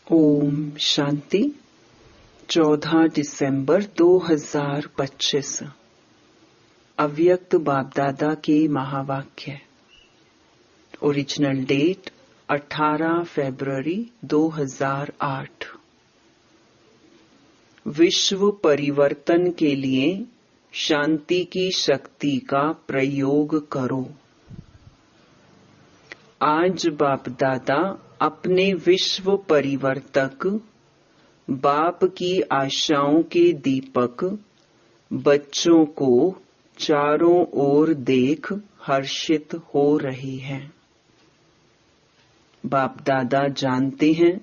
ओम शांति। 14 दिसंबर 2025 अव्यक्त बाप दादा के महावाक्य। ओरिजिनल डेट 18 फरवरी 2008। विश्व परिवर्तन के लिए शांति की शक्ति का प्रयोग करो। आज बाप दादा अपने विश्व परिवर्तक बाप की आशाओं के दीपक बच्चों को चारों ओर देख हर्षित हो रहे हैं। बाप दादा जानते हैं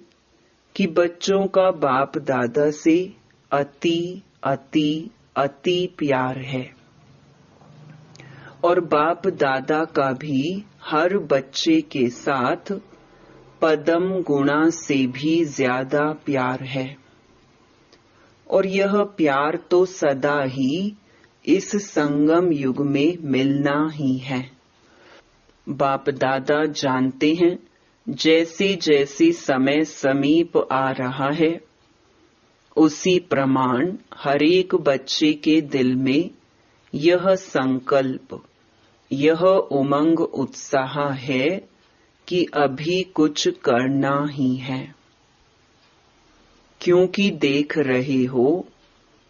कि बच्चों का बाप दादा से अति अति अति प्यार है और बाप दादा का भी हर बच्चे के साथ पदम गुणा से भी ज्यादा प्यार है और यह प्यार तो सदा ही इस संगम युग में मिलना ही है। बाप दादा जानते हैं जैसे जैसे समय समीप आ रहा है उसी प्रमाण हरेक बच्चे के दिल में यह संकल्प, यह उमंग उत्साह है कि अभी कुछ करना ही है, क्योंकि देख रहे हो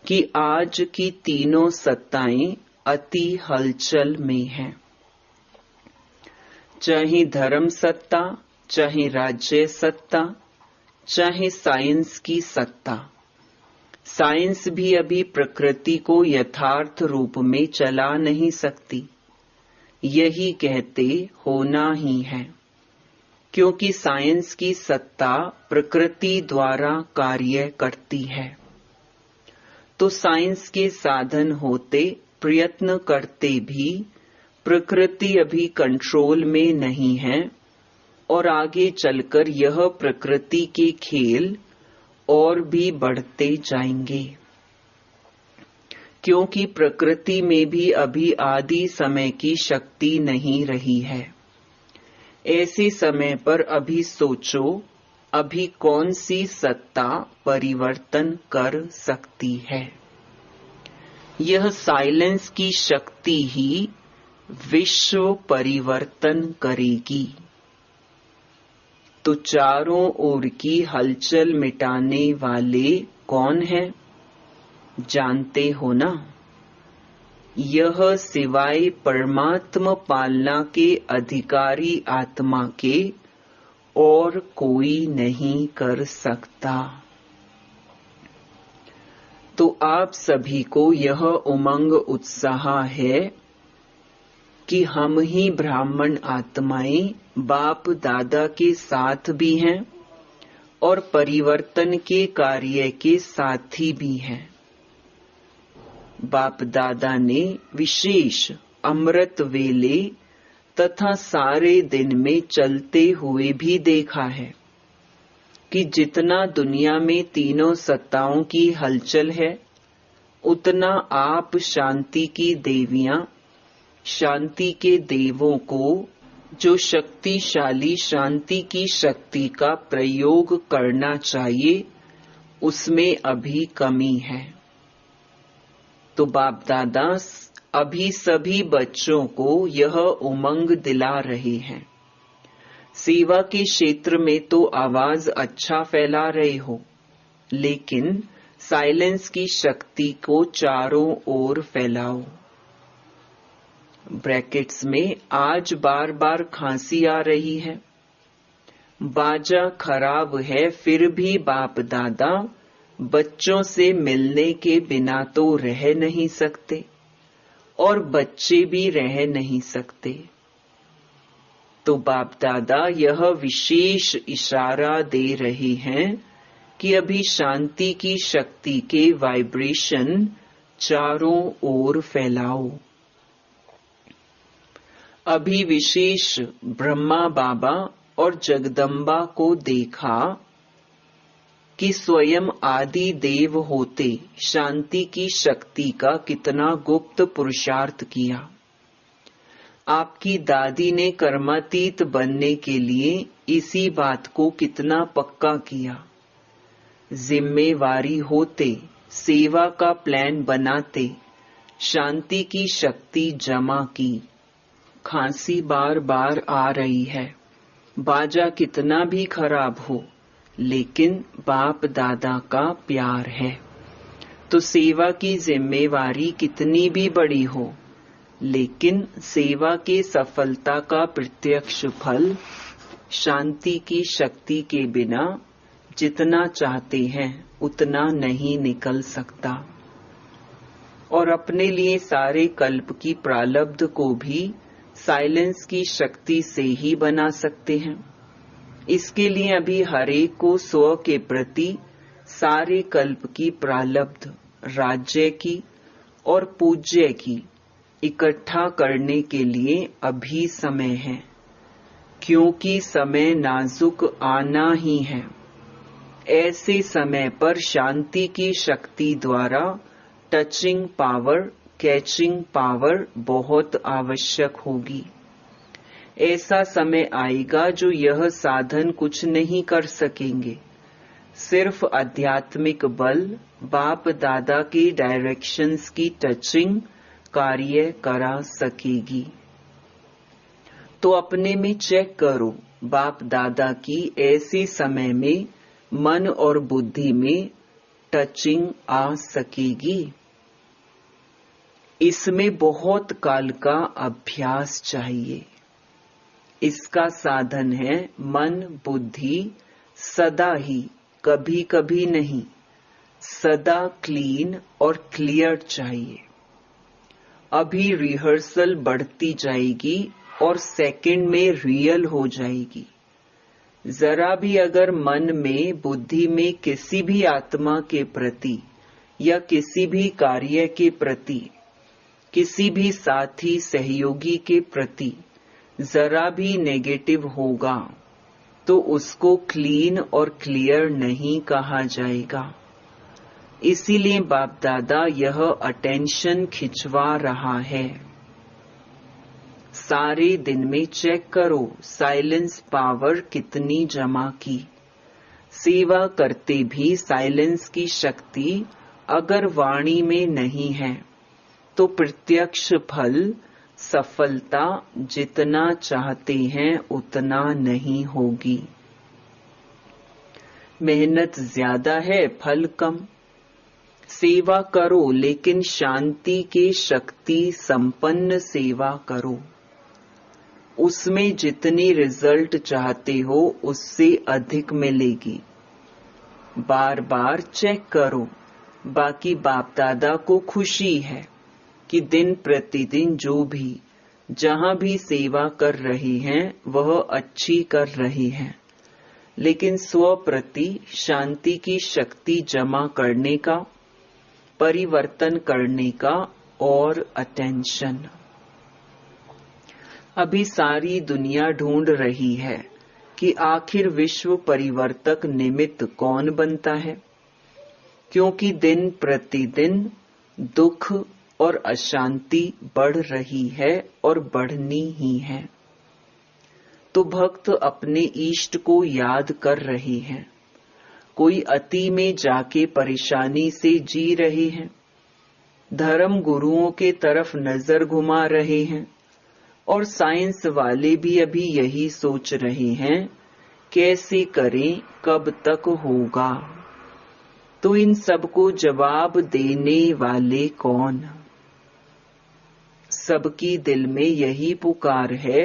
कि आज की तीनों सत्ताएं अति हलचल में हैं। चाहे धर्म सत्ता, चाहे राज्य सत्ता, चाहे साइंस की सत्ता। साइंस भी अभी प्रकृति को यथार्थ रूप में चला नहीं सकती। यही कहते होना ही है, क्योंकि साइंस की सत्ता प्रकृति द्वारा कार्य करती है। तो साइंस के साधन होते, प्रयत्न करते भी प्रकृति अभी कंट्रोल में नहीं है और आगे चलकर यह प्रकृति के खेल और भी बढ़ते जाएंगे, क्योंकि प्रकृति में भी अभी आदि समय की शक्ति नहीं रही है। ऐसे समय पर अभी सोचो, अभी कौन सी सत्ता परिवर्तन कर सकती है। यह साइलेंस की शक्ति ही विश्व परिवर्तन करेगी। तो चारों ओर की हलचल मिटाने वाले कौन हैं, जानते हो ना? यह सिवाय परमात्मा पालना के अधिकारी आत्मा के और कोई नहीं कर सकता। तो आप सभी को यह उमंग उत्साह है कि हम ही ब्राह्मण आत्माएं बाप दादा के साथ भी हैं और परिवर्तन के कार्य के साथी भी हैं। बाप दादा ने विशेष अमृत वेले तथा सारे दिन में चलते हुए भी देखा है कि जितना दुनिया में तीनों सत्ताओं की हलचल है, उतना आप शांति की देवियां, शांति के देवों को जो शक्तिशाली शांति की शक्ति का प्रयोग करना चाहिए, उसमें अभी कमी है। तो बाप दादा अभी सभी बच्चों को यह उमंग दिला रहे हैं। सेवा के क्षेत्र में तो आवाज अच्छा फैला रहे हो, लेकिन साइलेंस की शक्ति को चारों ओर फैलाओ। ब्रैकेट्स में आज बार बार खांसी आ रही है, बाजा खराब है, फिर भी बाप दादा बच्चों से मिलने के बिना तो रह नहीं सकते और बच्चे भी रह नहीं सकते। तो बाप दादा यह विशेष इशारा दे रहे हैं कि अभी शांति की शक्ति के वाइब्रेशन चारों ओर फैलाओ। अभी विशेष ब्रह्मा बाबा और जगदम्बा को देखा कि स्वयं आदि देव होते शांति की शक्ति का कितना गुप्त पुरुषार्थ किया। आपकी दादी ने कर्मातीत बनने के लिए इसी बात को कितना पक्का किया जिम्मेवारी होते, सेवा का प्लान बनाते, शांति की शक्ति जमा की। खांसी बार बार आ रही है, बाजा कितना भी खराब हो, लेकिन बाप दादा का प्यार है। तो सेवा की जिम्मेवारी कितनी भी बड़ी हो, लेकिन सेवा के सफलता का प्रत्यक्ष फल शांति की शक्ति के बिना जितना चाहते हैं उतना नहीं निकल सकता। और अपने लिए सारे कल्प की प्रारब्ध को भी साइलेंस की शक्ति से ही बना सकते हैं। इसके लिए अभी हरेक को स्व के प्रति सारे कल्प की प्रारब्ध, राज्य की और पूज्य की इकट्ठा करने के लिए अभी समय है, क्योंकि समय नाजुक आना ही है। ऐसे समय पर शांति की शक्ति द्वारा टचिंग पावर, कैचिंग पावर बहुत आवश्यक होगी। ऐसा समय आएगा जो यह साधन कुछ नहीं कर सकेंगे, सिर्फ आध्यात्मिक बल, बाप दादा के डायरेक्शंस की टचिंग कार्य करा सकेगी। तो अपने में चेक करो, बाप दादा की ऐसे समय में मन और बुद्धि में टचिंग आ सकेगी? इसमें बहुत काल का अभ्यास चाहिए। इसका साधन है मन बुद्धि सदा ही, कभी कभी नहीं, सदा क्लीन और क्लियर चाहिए। अभी रिहर्सल बढ़ती जाएगी और सेकंड में रियल हो जाएगी। जरा भी अगर मन में बुद्धि में किसी भी आत्मा के प्रति या किसी भी कार्य के प्रति, किसी भी साथी सहयोगी के प्रति जरा भी नेगेटिव होगा तो उसको क्लीन और क्लियर नहीं कहा जाएगा। इसीलिए बाप दादा यह अटेंशन खिंचवा रहा है। सारे दिन में चेक करो साइलेंस पावर कितनी जमा की। सेवा करते भी साइलेंस की शक्ति अगर वाणी में नहीं है तो प्रत्यक्ष फल, सफलता जितना चाहते हैं उतना नहीं होगी। मेहनत ज्यादा है, फल कम। सेवा करो लेकिन शांति के शक्ति संपन्न सेवा करो। उसमें जितनी रिजल्ट चाहते हो उससे अधिक मिलेगी। बार बार चेक करो। बाकी बाप दादा को खुशी है कि दिन प्रतिदिन जो भी जहां भी सेवा कर रहे हैं वह अच्छी कर रहे हैं, लेकिन स्व प्रति शांति की शक्ति जमा करने का, परिवर्तन करने का और अटेंशन। अभी सारी दुनिया ढूंढ रही है कि आखिर विश्व परिवर्तक निमित्त कौन बनता है, क्योंकि दिन प्रतिदिन दुख और अशांति बढ़ रही है और बढ़नी ही है। तो भक्त अपने इष्ट को याद कर रहे हैं। कोई अति में जाके परेशानी से जी रहे हैं, धर्म गुरुओं के तरफ नजर घुमा रहे हैं, और साइंस वाले भी अभी यही सोच रहे हैं कैसे करें, कब तक होगा। तो इन सबको जवाब देने वाले कौन? सबकी दिल में यही पुकार है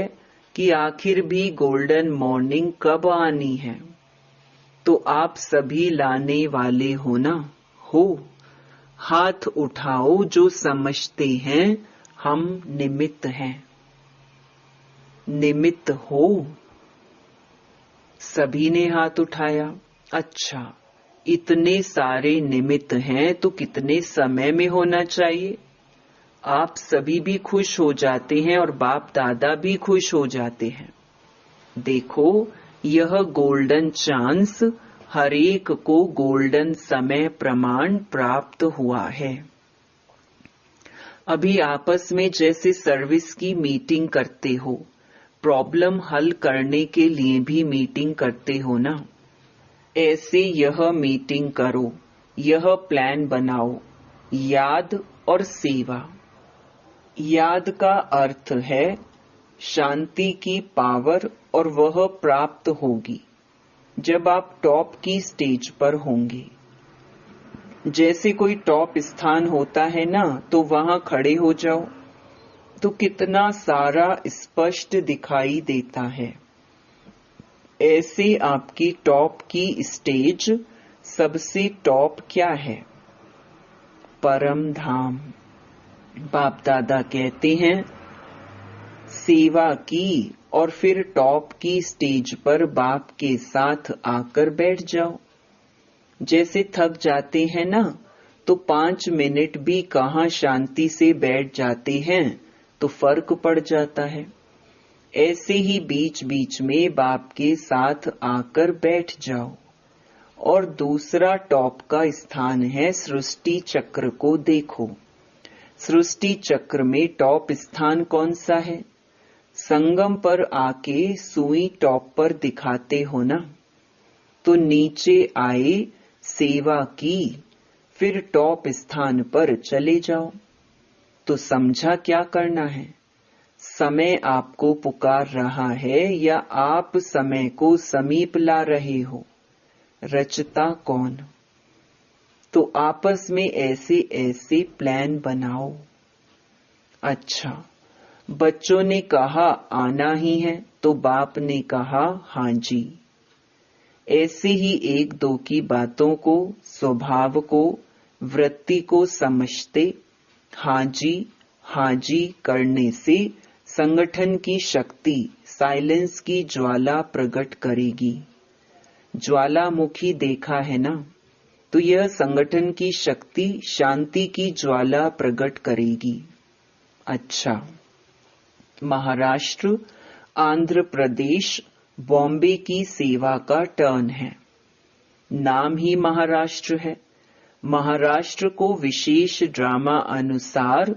कि आखिर भी गोल्डन मॉर्निंग कब आनी है। तो आप सभी लाने वाले हो ना? हो? हाथ उठाओ जो समझते हैं हम निमित्त हैं। निमित्त हो? सभी ने हाथ उठाया। अच्छा, इतने सारे निमित्त हैं तो कितने समय में होना चाहिए? आप सभी भी खुश हो जाते हैं और बाप दादा भी खुश हो जाते हैं। देखो, यह गोल्डन चांस हर एक को गोल्डन समय प्रमाण प्राप्त हुआ है। अभी आपस में जैसे सर्विस की मीटिंग करते हो, प्रॉब्लम हल करने के लिए भी मीटिंग करते हो ना। ऐसे यह मीटिंग करो, यह प्लान बनाओ। याद और सेवा। याद का अर्थ है शांति की पावर, और वह प्राप्त होगी जब आप टॉप की स्टेज पर होंगे। जैसे कोई टॉप स्थान होता है ना, तो वहां खड़े हो जाओ तो कितना सारा स्पष्ट दिखाई देता है। ऐसे आपकी टॉप की स्टेज सबसे टॉप क्या है? परम धाम। बाप दादा कहते हैं सेवा की और फिर टॉप की स्टेज पर बाप के साथ आकर बैठ जाओ। जैसे थक जाते हैं ना, तो 5 मिनट भी कहां शांति से बैठ जाते हैं तो फर्क पड़ जाता है। ऐसे ही बीच बीच में बाप के साथ आकर बैठ जाओ। और दूसरा टॉप का स्थान है सृष्टि चक्र को देखो। सृष्टि चक्र में टॉप स्थान कौन सा है? संगम पर आके सुई टॉप पर दिखाते हो ना, तो नीचे आए, सेवा की, फिर टॉप स्थान पर चले जाओ। तो समझा क्या करना है? समय आपको पुकार रहा है या आप समय को समीप ला रहे हो? रचता कौन? तो आपस में ऐसे ऐसे प्लान बनाओ। अच्छा, बच्चों ने कहा आना ही है, तो बाप ने कहा हाँ जी। ऐसे ही एक दो की बातों को, स्वभाव को, वृत्ति को समझते हाँ जी करने से संगठन की शक्ति साइलेंस की ज्वाला प्रकट करेगी। ज्वालामुखी देखा है ना, तो यह संगठन की शक्ति शांति की ज्वाला प्रकट करेगी। अच्छा, महाराष्ट्र, आंध्र प्रदेश, बॉम्बे की सेवा का टर्न है। नाम ही महाराष्ट्र है। महाराष्ट्र को विशेष ड्रामा अनुसार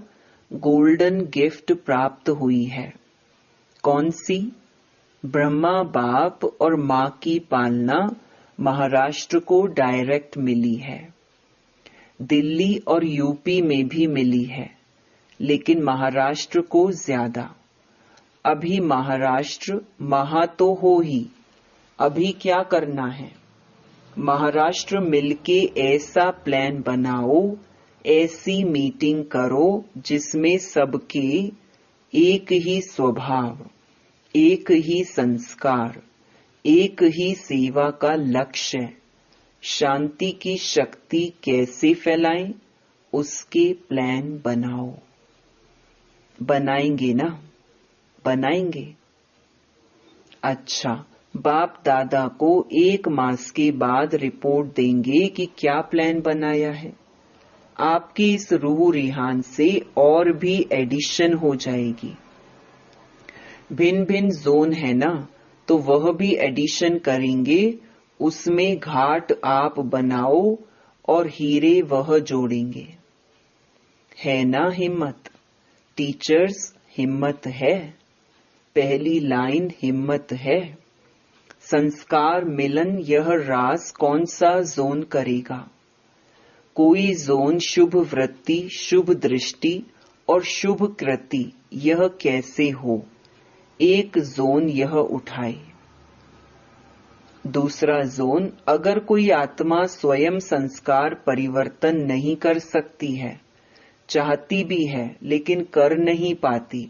गोल्डन गिफ्ट प्राप्त हुई है। कौन सी? ब्रह्मा बाप और मां की पालना महाराष्ट्र को डायरेक्ट मिली है। दिल्ली और यूपी में भी मिली है, लेकिन महाराष्ट्र को ज्यादा। अभी महाराष्ट्र महा तो हो ही, अभी क्या करना है? महाराष्ट्र मिलके ऐसा प्लान बनाओ, ऐसी मीटिंग करो जिसमें सबके एक ही स्वभाव, एक ही संस्कार, एक ही सेवा का लक्ष्य। शांति की शक्ति कैसे फैलाएं, उसके प्लान बनाओ। बनाएंगे ना? बनाएंगे। अच्छा, बाप दादा को 1 मास के बाद रिपोर्ट देंगे कि क्या प्लान बनाया है। आपकी इस रूह रिहान से और भी एडिशन हो जाएगी। भिन्न भिन्न जोन है ना, तो वह भी एडिशन करेंगे। उसमें घाट आप बनाओ और हीरे वह जोड़ेंगे। है ना हिम्मत? टीचर्स, हिम्मत है। पहली लाइन हिम्मत है। संस्कार मिलन यह रास कौन सा जोन करेगा? कोई जोन शुभ वृत्ति, शुभ दृष्टि और शुभ कृति यह कैसे हो? एक जोन यह उठाए। दूसरा जोन, अगर कोई आत्मा स्वयं संस्कार परिवर्तन नहीं कर सकती है, चाहती भी है लेकिन कर नहीं पाती,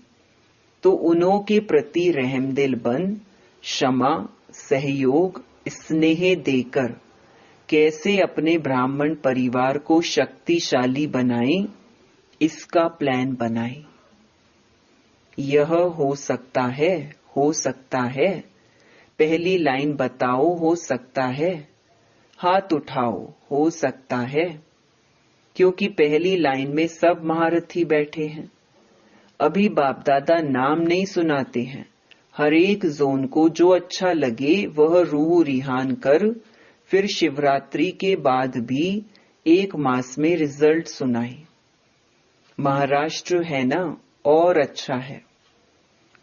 तो उन्हों के प्रति रहमदिल बन, क्षमा, सहयोग, स्नेह देकर कैसे अपने ब्राह्मण परिवार को शक्तिशाली बनाएं, इसका प्लान बनाएं। यह हो सकता है, हो सकता है। पहली लाइन बताओ, हो सकता है। हाथ उठाओ, हो सकता है। क्योंकि पहली लाइन में सब महारथी बैठे हैं। अभी बाप दादा नाम नहीं सुनाते हैं। हर एक जोन को जो अच्छा लगे वह रूह रिहान कर, फिर शिवरात्रि के बाद भी 1 मास में रिजल्ट सुनाए। महाराष्ट्र है ना, और अच्छा है।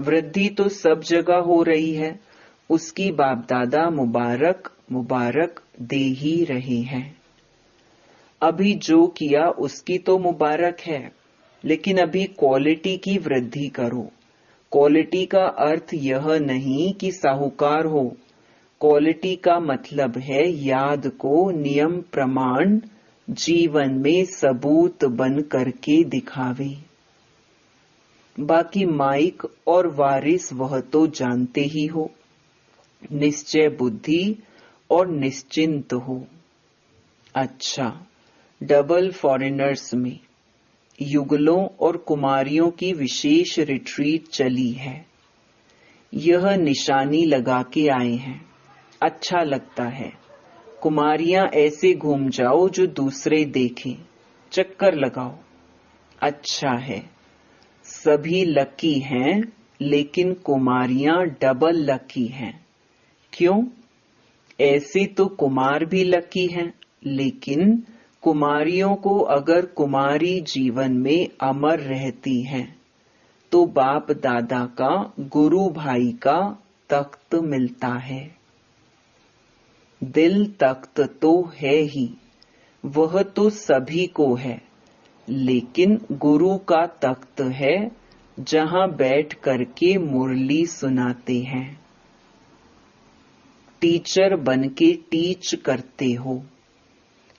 वृद्धि तो सब जगह हो रही है, उसकी बाप दादा मुबारक मुबारक दे ही रहे हैं। अभी जो किया उसकी तो मुबारक है, लेकिन अभी क्वालिटी की वृद्धि करो। क्वालिटी का अर्थ यह नहीं कि साहूकार हो। क्वालिटी का मतलब है याद को नियम प्रमाण जीवन में सबूत बन करके दिखावे। बाकी माइक और वारिस वह तो जानते ही हो। निश्चय बुद्धि और निश्चिंत हो। अच्छा, डबल फॉरेनर्स में युगलों और कुमारियों की विशेष रिट्रीट चली है। यह निशानी लगा के आए हैं। अच्छा लगता है। कुमारियां ऐसे घूम जाओ जो दूसरे देखें, चक्कर लगाओ। अच्छा है। सभी लकी हैं, लेकिन कुमारियां डबल लकी हैं। क्यों? ऐसे तो कुमार भी लकी हैं, लेकिन कुमारियों को अगर कुमारी जीवन में अमर रहती हैं, तो बाप दादा का, गुरु भाई का तख्त मिलता है। दिल तख्त तो है ही, वह तो सभी को है, लेकिन गुरु का तख्त है जहां बैठ करके मुरली सुनाते हैं। टीचर बनके टीच करते हो।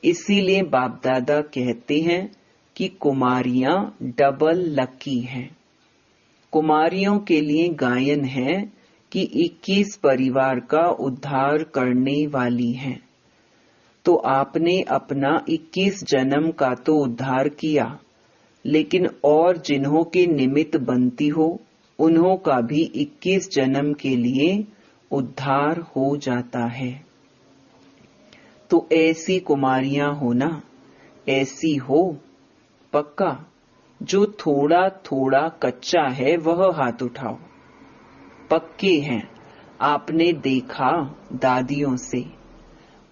इसीलिए बाप दादा कहते हैं कि कुमारियां डबल लकी हैं। कुमारियों के लिए गायन है कि 21 परिवार का उद्धार करने वाली हैं। तो आपने अपना 21 जन्म का तो उद्धार किया, लेकिन और जिन्हों के निमित्त बनती हो, उन्हों का भी 21 जन्म के लिए उद्धार हो जाता है। तो ऐसी कुमारियां हो ना, ऐसी हो पक्का। जो थोड़ा थोड़ा कच्चा है वह हाथ उठाओ। पक्के हैं, आपने देखा दादियों से।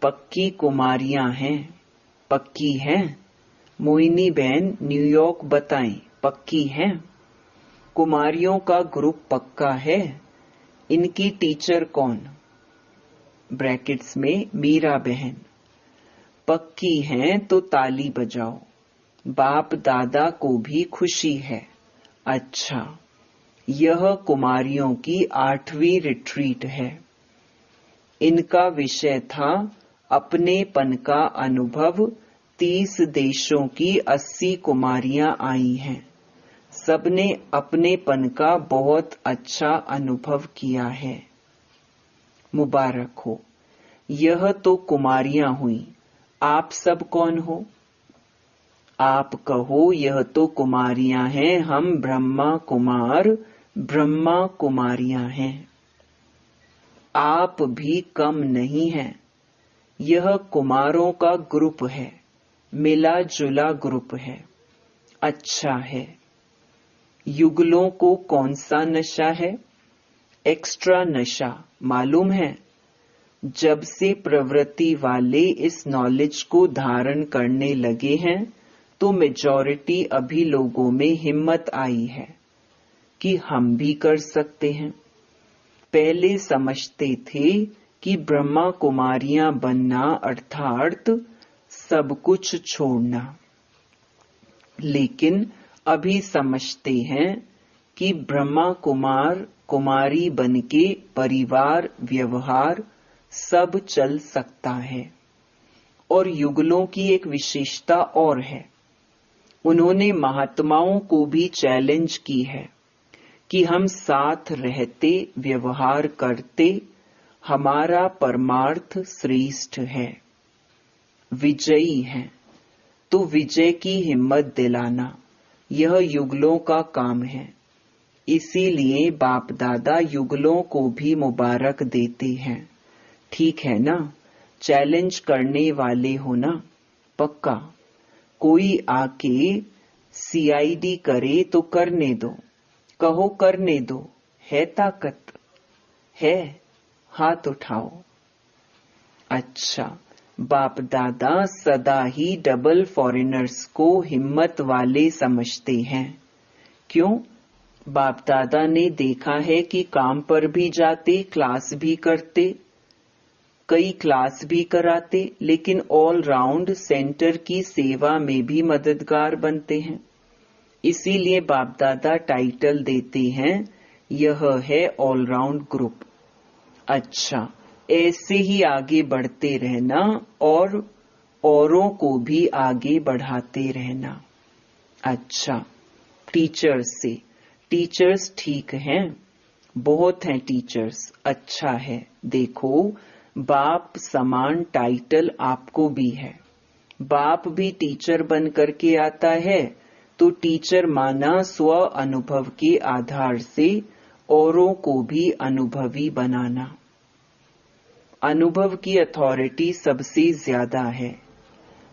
पक्की कुमारियां हैं। पक्की हैं। मोहिनी बहन न्यूयॉर्क बताएं, पक्की हैं। कुमारियों का ग्रुप पक्का है। इनकी टीचर कौन? ब्रैकेट्स में मीरा बहन। पक्की हैं तो ताली बजाओ। बाप दादा को भी खुशी है। अच्छा, यह कुमारियों की 8वीं रिट्रीट है। इनका विषय था अपनेपन का अनुभव। 30 देशों की 80 कुमारियां आई हैं। सबने अपनेपन का बहुत अच्छा अनुभव किया है। मुबारक हो। यह तो कुमारियां हुई। आप सब कौन हो? आप कहो यह तो कुमारियां हैं, हम ब्रह्मा कुमार, ब्रह्मा कुमारियां हैं। आप भी कम नहीं हैं। यह कुमारों का ग्रुप है, मिला जुला ग्रुप है। अच्छा है। युगलों को कौन सा नशा है? एक्स्ट्रा नशा मालूम है? जब से प्रवृत्ति वाले इस नॉलेज को धारण करने लगे हैं, तो मेजॉरिटी अभी लोगों में हिम्मत आई है कि हम भी कर सकते हैं। पहले समझते थे कि ब्रह्मा कुमारियां बनना अर्थात सब कुछ छोड़ना, लेकिन अभी समझते हैं कि ब्रह्मा कुमार कुमारी बनके परिवार व्यवहार सब चल सकता है। और युगलों की एक विशेषता और है। उन्होंने महात्माओं को भी चैलेंज की है कि हम साथ रहते व्यवहार करते, हमारा परमार्थ श्रेष्ठ है, विजयी है। तो विजय की हिम्मत दिलाना यह युगलों का काम है। इसीलिए बाप दादा युगलों को भी मुबारक देते हैं। ठीक है ना? चैलेंज करने वाले हो ना? पक्का। कोई आके सीआईडी करे तो करने दो। कहो करने दो। है ताकत? है? हाथ उठाओ। अच्छा, बाप दादा सदा ही डबल फॉरेनर्स को हिम्मत वाले समझते हैं। क्यों? बाप दादा ने देखा है कि काम पर भी जाते, क्लास भी करते। कई क्लास भी कराते, लेकिन ऑल राउंड सेंटर की सेवा में भी मददगार बनते हैं। इसीलिए बाप दादा टाइटल देते हैं, यह है ऑलराउंड ग्रुप। अच्छा, ऐसे ही आगे बढ़ते रहना और औरों को भी आगे बढ़ाते रहना। अच्छा, टीचर्स से, टीचर्स ठीक हैं, बहुत हैं टीचर्स, अच्छा है। देखो, बाप समान टाइटल आपको भी है। बाप भी टीचर बन करके आता है, तो टीचर माना स्व अनुभव के आधार से औरों को भी अनुभवी बनाना। अनुभव की अथॉरिटी सबसे ज्यादा है।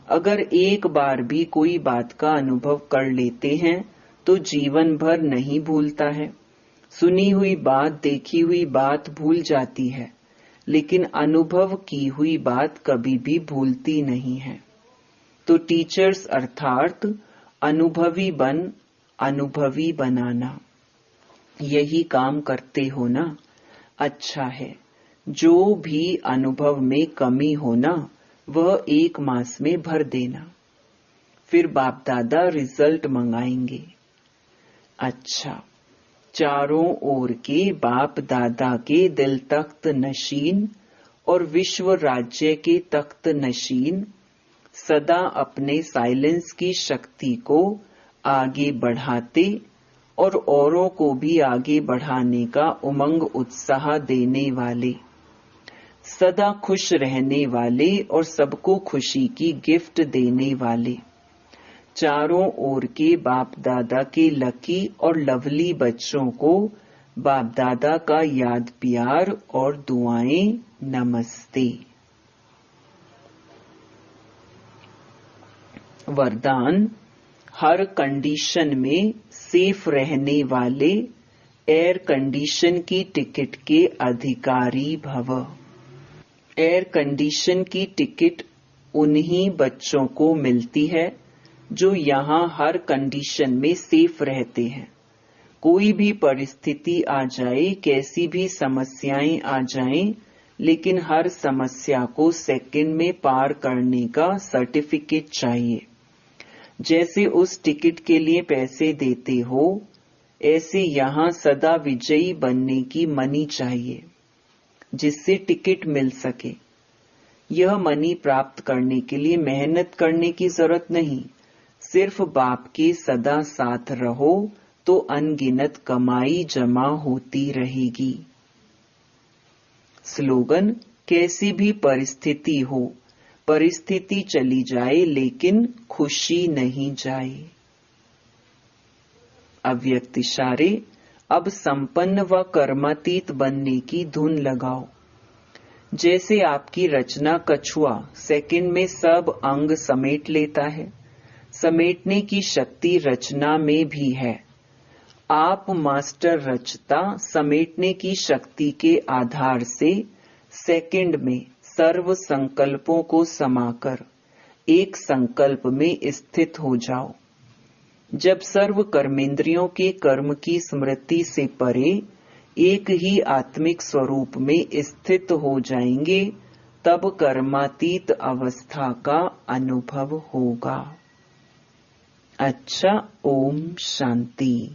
अगर एक बार भी कोई बात का अनुभव कर लेते हैं तो जीवन भर नहीं भूलता है। सुनी हुई बात, देखी हुई बात भूल जाती है, लेकिन अनुभव की हुई बात कभी भी भूलती नहीं है। तो टीचर्स अर्थात अनुभवी अनुभवी बनाना, यही काम करते हो ना। अच्छा है, जो भी अनुभव में कमी हो ना, वह 1 मास में भर देना, फिर बाप दादा रिजल्ट मंगाएंगे। अच्छा, चारों ओर के बाप दादा के दिल तख्त नशीन और विश्व राज्य के तख्त नशीन सदा अपने साइलेंस की शक्ति को आगे बढ़ाते और औरों को भी आगे बढ़ाने का उमंग उत्साह देने वाले, सदा खुश रहने वाले और सबको खुशी की गिफ्ट देने वाले, चारों ओर के बाप दादा के लकी और लवली बच्चों को बाप दादा का याद प्यार और दुआएं, नमस्ते। वरदान, हर कंडीशन में सेफ रहने वाले एयर कंडीशन की टिकट के अधिकारी भव। एयर कंडीशन की टिकट उन्हीं बच्चों को मिलती है जो यहाँ हर कंडीशन में सेफ रहते हैं। कोई भी परिस्थिति आ जाए, कैसी भी समस्याएं आ जाएं, लेकिन हर समस्या को सेकंड में पार करने का सर्टिफिकेट चाहिए। जैसे उस टिकट के लिए पैसे देते हो, ऐसे यहाँ सदा विजयी बनने की मनी चाहिए, जिससे टिकट मिल सके। यह मनी प्राप्त करने के लिए मेहनत करने की जरूरत नहीं, सिर्फ बाप के सदा साथ रहो तो अनगिनत कमाई जमा होती रहेगी। स्लोगन, कैसी भी परिस्थिति हो, परिस्थिति चली जाए लेकिन खुशी नहीं जाए। अव्यक्त इशारे, अब संपन्न व कर्मातीत बनने की धुन लगाओ। जैसे आपकी रचना कछुआ सेकंड में सब अंग समेट लेता है, समेटने की शक्ति रचना में भी है। आप मास्टर रचता समेटने की शक्ति के आधार से सेकंड में सर्व संकल्पों को समाकर एक संकल्प में स्थित हो जाओ। जब सर्व कर्मेंद्रियों के कर्म की स्मृति से परे एक ही आत्मिक स्वरूप में स्थित हो जाएंगे, तब कर्मातीत अवस्था का अनुभव होगा। अच्छा, ओम शांति।